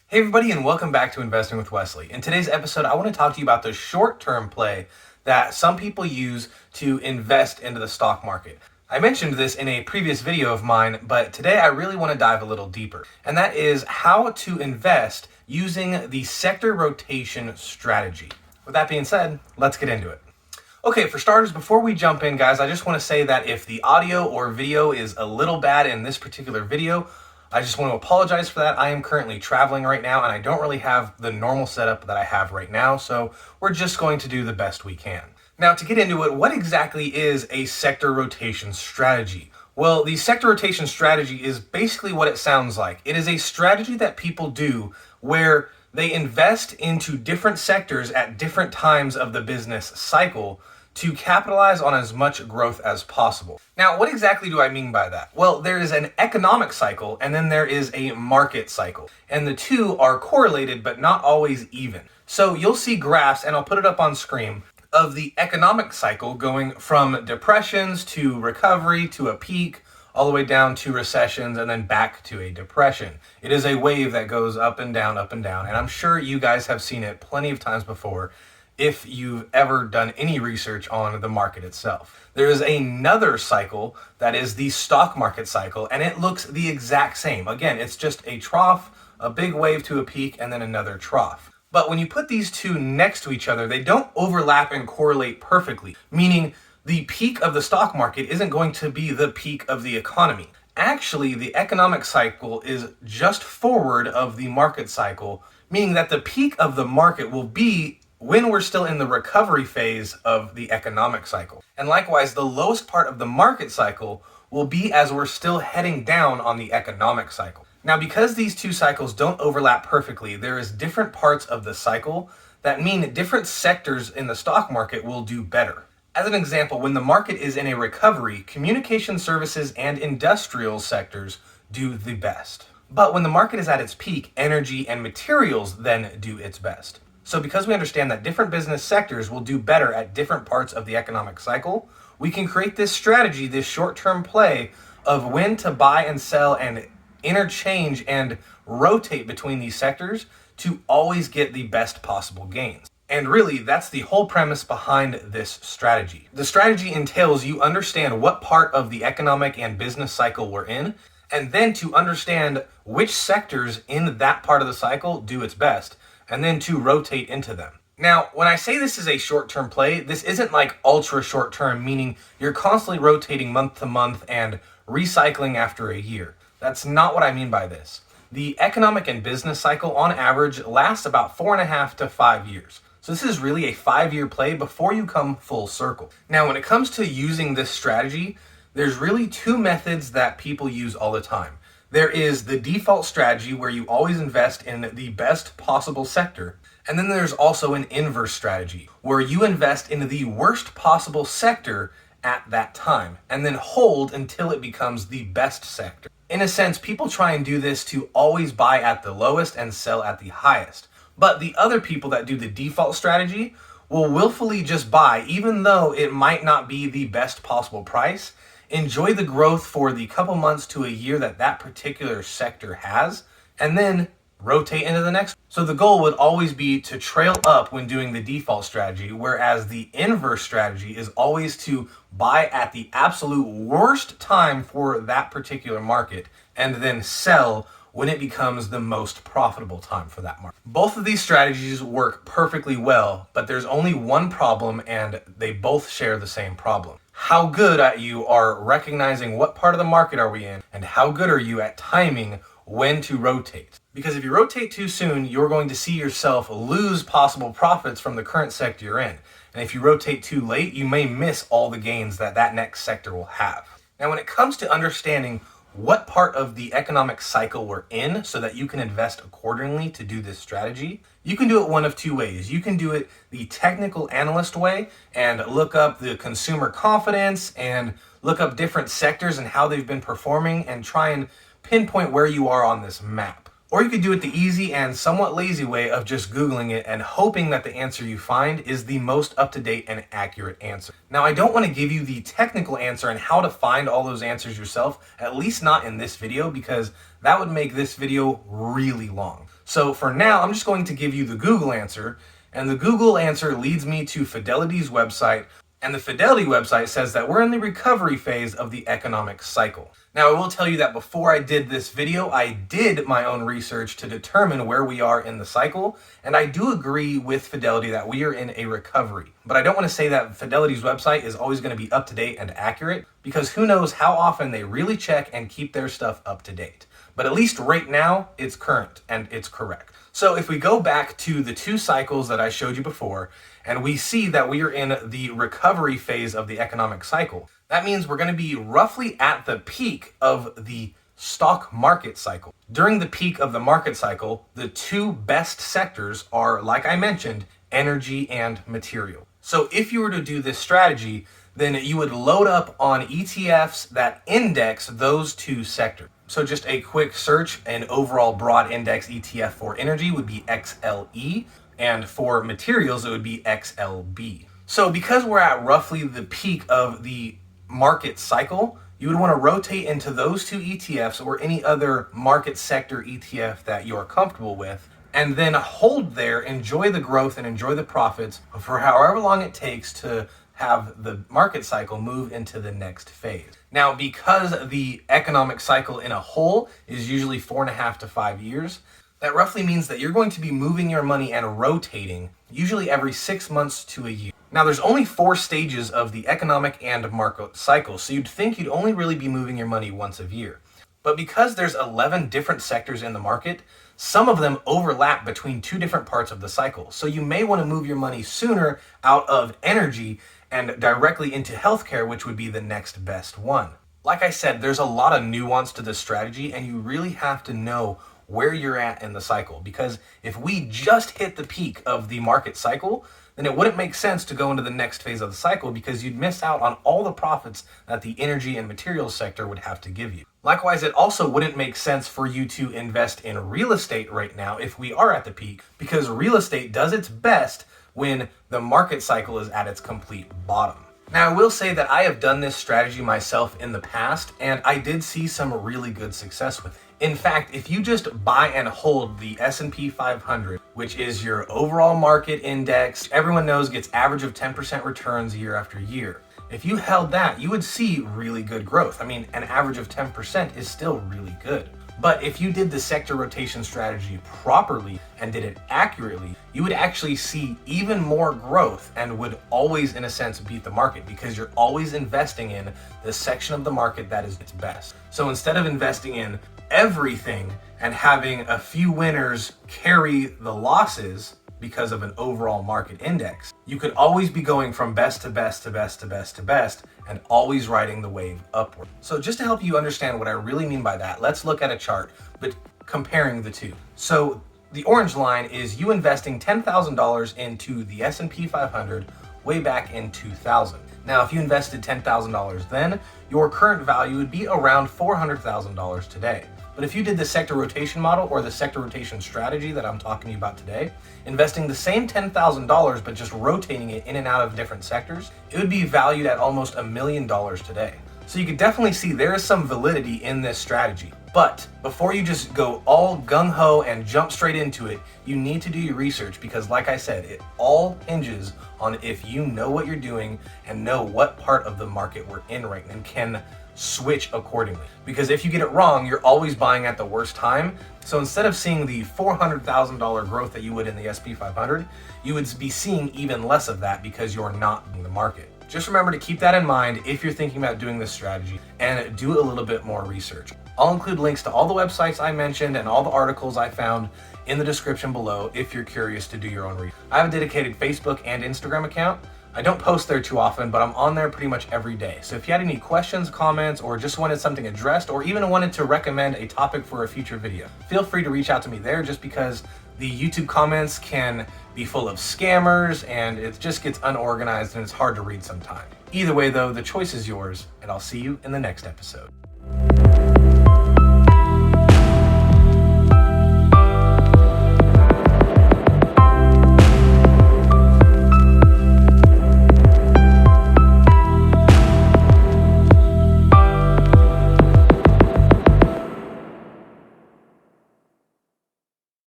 Hey everybody, and welcome back to Investing with Wesley. In today's episode, I want to talk to you about the short-term play that some people use to invest into the stock market. I mentioned this in a previous video of mine, but today I really want to dive a little deeper, and that is how to invest using the sector rotation strategy. With that being said, let's get into it. Okay, for starters, before we jump in, guys, I just want to say that if the audio or video is a little bad in this particular video, I just want to apologize for that. I am currently traveling right now and I don't really have the normal setup that I have right now, so we're just going to do the best we can. Now, to get into it, what exactly is a sector rotation strategy? Well, the sector rotation strategy is basically what it sounds like. It is a strategy that people do where they invest into different sectors at different times of the business cycle to capitalize on as much growth as possible. Now, what exactly do I mean by that? Well, there is an economic cycle and then there is a market cycle. And the two are correlated but not always even. So you'll see graphs, and I'll put it up on screen, of the economic cycle going from depressions to recovery to a peak, all the way down to recessions and then back to a depression. It is a wave that goes up and down, and I'm sure you guys have seen it plenty of times before if you've ever done any research on the market itself. There is another cycle that is the stock market cycle, and it looks the exact same. Again, it's just a trough, a big wave to a peak, and then another trough. But when you put these two next to each other, they don't overlap and correlate perfectly, meaning the peak of the stock market isn't going to be the peak of the economy. Actually, the economic cycle is just forward of the market cycle, meaning that the peak of the market will be when we're still in the recovery phase of the economic cycle. And likewise, the lowest part of the market cycle will be as we're still heading down on the economic cycle. Now, because these two cycles don't overlap perfectly, there is different parts of the cycle that mean different sectors in the stock market will do better. As an example, when the market is in a recovery, communication services and industrial sectors do the best. But when the market is at its peak, energy and materials then do its best. So because we understand that different business sectors will do better at different parts of the economic cycle, we can create this strategy, this short-term play of when to buy and sell and interchange and rotate between these sectors to always get the best possible gains. And really, that's the whole premise behind this strategy. The strategy entails you understand what part of the economic and business cycle we're in, and then to understand which sectors in that part of the cycle do its best, and then to rotate into them. Now, when I say this is a short-term play, this isn't like ultra short-term, meaning you're constantly rotating month to month and recycling after a year. That's not what I mean by this. The economic and business cycle on average lasts about 4.5 to 5 years. So this is really a 5-year play before you come full circle. Now, when it comes to using this strategy, there's really two methods that people use all the time. There is the default strategy where you always invest in the best possible sector. And then there's also an inverse strategy where you invest in the worst possible sector at that time and then hold until it becomes the best sector. In a sense, people try and do this to always buy at the lowest and sell at the highest. But the other people that do the default strategy will willfully just buy even though it might not be the best possible price. Enjoy the growth for the couple months to a year that that particular sector has, and then rotate into the next. So the goal would always be to trail up when doing the default strategy, whereas the inverse strategy is always to buy at the absolute worst time for that particular market and then sell when it becomes the most profitable time for that market. Both of these strategies work perfectly well, but there's only one problem, and they both share the same problem. How good at you are recognizing what part of the market are we in, and how good are you at timing when to rotate. Because if you rotate too soon, you're going to see yourself lose possible profits from the current sector you're in. And if you rotate too late, you may miss all the gains that that next sector will have. Now, when it comes to understanding what part of the economic cycle we're in so that you can invest accordingly to do this strategy, you can do it one of two ways. You can do it the technical analyst way and look up the consumer confidence and look up different sectors and how they've been performing and try and pinpoint where you are on this map. Or you could do it the easy and somewhat lazy way of just Googling it and hoping that the answer you find is the most up-to-date and accurate answer. Now, I don't want to give you the technical answer and how to find all those answers yourself, at least not in this video, because that would make this video really long. So for now, I'm just going to give you the Google answer, and the Google answer leads me to Fidelity's website, and the Fidelity website says that we're in the recovery phase of the economic cycle. Now, I will tell you that before I did this video, I did my own research to determine where we are in the cycle, and I do agree with Fidelity that we are in a recovery. But I don't want to say that Fidelity's website is always going to be up to date and accurate, because who knows how often they really check and keep their stuff up to date. But at least right now, it's current and it's correct. So if we go back to the two cycles that I showed you before, and we see that we are in the recovery phase of the economic cycle, that means we're going to be roughly at the peak of the stock market cycle. During the peak of the market cycle, the two best sectors are, like I mentioned, energy and material. So if you were to do this strategy, then you would load up on ETFs that index those two sectors. So just a quick search, an overall broad index ETF for energy would be XLE, and for materials it would be XLB. So because we're at roughly the peak of the market cycle, you would want to rotate into those two ETFs or any other market sector ETF that you're comfortable with, and then hold there, enjoy the growth and enjoy the profits for however long it takes to have the market cycle move into the next phase. Now, because the economic cycle in a whole is usually 4.5 to 5 years, that roughly means that you're going to be moving your money and rotating usually every 6 months to a year. Now, there's only 4 stages of the economic and market cycle, so you'd think you'd only really be moving your money once a year. But because there's 11 different sectors in the market, some of them overlap between 2 different parts of the cycle. So you may want to move your money sooner out of energy and directly into healthcare, which would be the next best one. Like I said, there's a lot of nuance to this strategy, and you really have to know where you're at in the cycle, because if we just hit the peak of the market cycle, then it wouldn't make sense to go into the next phase of the cycle, because you'd miss out on all the profits that the energy and materials sector would have to give you. Likewise, it also wouldn't make sense for you to invest in real estate right now if we are at the peak, because real estate does its best when the market cycle is at its complete bottom. Now, I will say that I have done this strategy myself in the past, and I did see some really good success with it. In fact, if you just buy and hold the S&P 500, which is your overall market index, everyone knows gets average of 10% returns year after year. If you held that, you would see really good growth. I mean, an average of 10% is still really good. But if you did the sector rotation strategy properly and did it accurately, you would actually see even more growth and would always, in a sense, beat the market, because you're always investing in the section of the market that is its best. So instead of investing in everything and having a few winners carry the losses because of an overall market index, you could always be going from best to best to best to best to best and always riding the wave upward. So just to help you understand what I really mean by that, let's look at a chart, but comparing the two. So the orange line is you investing $10,000 into the S&P 500 way back in 2000. Now, if you invested $10,000 then, your current value would be around $400,000 today. But if you did the sector rotation model or the sector rotation strategy that I'm talking to you about today, investing the same $10,000 but just rotating it in and out of different sectors, it would be valued at almost $1 million today. So you could definitely see there is some validity in this strategy. But before you just go all gung-ho and jump straight into it, you need to do your research, because like I said, it all hinges on if you know what you're doing and know what part of the market we're in right now and can switch accordingly. Because if you get it wrong, you're always buying at the worst time. So instead of seeing the $400,000 growth that you would in the SP 500, you would be seeing even less of that because you're not in the market. Just remember to keep that in mind if you're thinking about doing this strategy, and do a little bit more research. I'll include links to all the websites I mentioned and all the articles I found in the description below if you're curious to do your own research. I have a dedicated Facebook and Instagram account. I don't post there too often, but I'm on there pretty much every day. So if you had any questions, comments, or just wanted something addressed, or even wanted to recommend a topic for a future video, feel free to reach out to me there, just because the YouTube comments can be full of scammers and it just gets unorganized and it's hard to read sometimes. Either way though, the choice is yours, and I'll see you in the next episode.